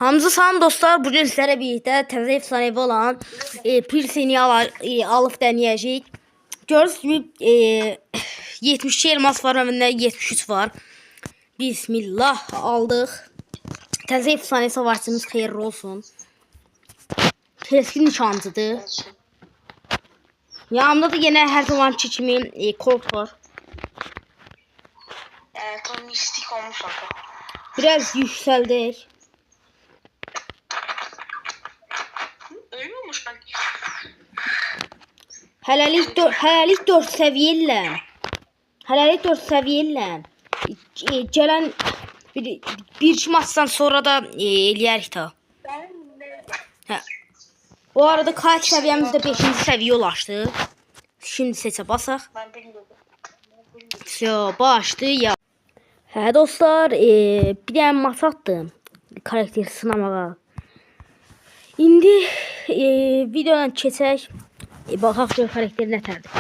Hamza salam dostlar, bugün sizlərlə birlikdə təzə efsanevi olan Pilseni alıb deneyəcəyik. Gördüyünüz gibi 72 elmas var, önündə 73 var. Bismillah aldıq. Təzə efsane savaşçımız xeyirli olsun. Keskin nişancıdır. Yanımda da yine her zaman kimi Colt var. Evet, o mistik olmuş orada. Biraz yükseldik. Ölmüyormuş ben. Hələlik 4 səviyyə ilə. Hələlik 4 səviyyə ilə. Gələn bir maçdan sonra da eləyərik ta. Hə. O arada kayıt səviyyəmizdə 5-ci səviyyə ulaşdı. Şimdi seçə basaq. Ben bilmiyorum. Все, başlayaq. Hə dostlar, bir dənə maç atdım. Karakter sınamağa. İndi videodan keçək. Baxaq gör karakteri nətərdir.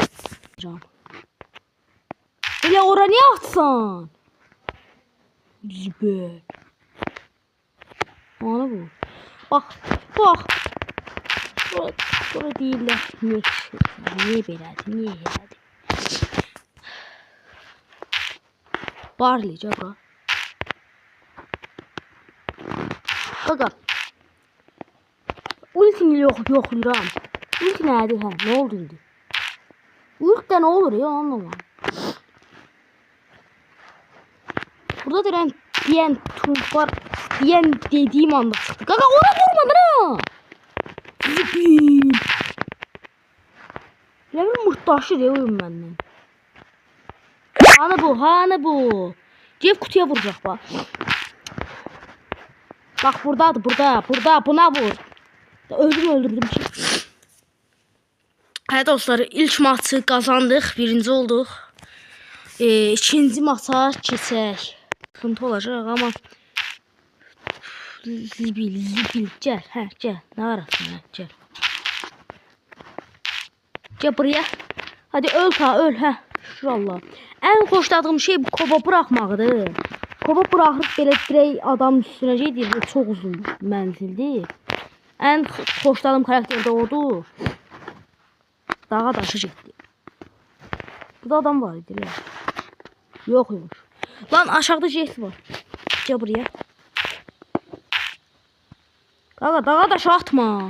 Elə ora niyə atsan? Zibə. Ana bu. Bax. Bura deyirlər. Niyə belədir? Niyə elədir? Barleyca bura. Qaqa. Ultini yoxlayıram. Ulti nədir hə? Nə oldu indi? Ultdə nə olur ya, anlamadım. Burada deyən turp var. Deyən dediyim anda çıxdı. Qaqa ona vurmadın ha. Zibil. Elə bir mırtdaşır ya oyun məndən. Hanı bu? Cev kutuya vuracaq bax. Bax buradadır, burada. Buna vur. Öldürdüm ki. Hə dostlar, ilk maçı qazandıq, birinci olduq. İkinci maça keçək. Sıkıntı olacaq amma zibil gəl, hə gəl. Nə arasın, hə gəl. Gəl buraya. Hadi öl ta, öl, hə. Şurallah. En xoşladığım şey bu koba bırakmaqdır. Koba bırakırıq belə direkt adamın üstünə gedir və çox uzun mənzildir. En xoşladığım karakter de odur. Dağa daşı getdi. Burada adam var idi. Yoxmuş. Lan aşağıda jet var. Gəl buraya. Qaqa dağa daşı atma.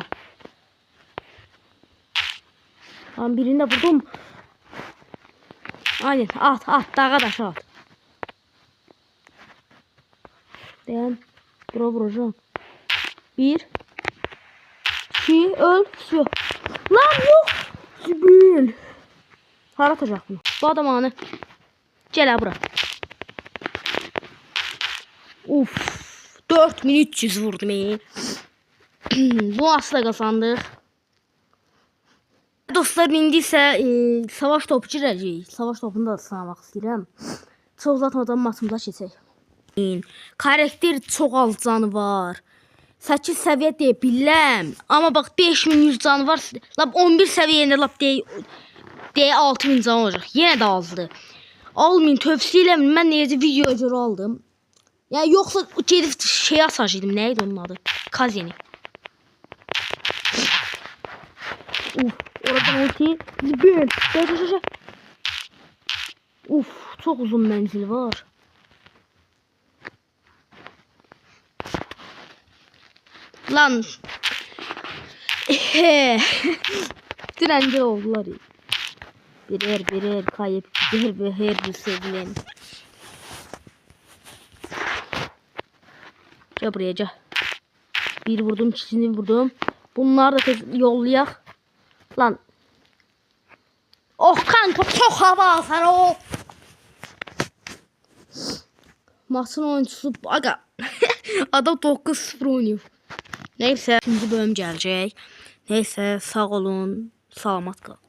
Lan birini de vurdum. Aynen at dağa daşı at. Dayan. Bura vuracağım. 1 2 öl. Yok. Lan yok. Zibil. Hara atacaq bunu. Bu adam anı. Gəl bura. Uf. 4300 vurdum. Bu asla kazandık. Dostlar indi isə savaş topu girəcəyik. Savaş topunu da sınamaq istəyirəm. Çox uzatmadan maçımıza keçək. Karakter çox az canı var. 8 səviyyə deyə biləm. Amma bax 5100 canı var. Lap 11 səviyyəndə lap deyə 6000 canı olacaq. Yenə də azdır. Almayın, tövsiyə eləmin. Mən necə videoya görə aldım. Yəni yoxsa gedib şey asacaqdım. Nə idi onun adı? Kazeni. Oradan ulti. Zibil. Gel. Uf, çok uzun menzil var. Lan. Direnci oldular. Birer kayıp gider ve her bir sevilen. Gel buraya gel. Bir vurdum, ikisini vurdum. Bunları da yollayak. Lan. Oh kanka çok hava alsan o. Maçın oyuncusu aga. Adam 9-0 oynuyor. Neyse, ikinci bölüm gelecek. Neyse, sağ olun. Salamat qalın.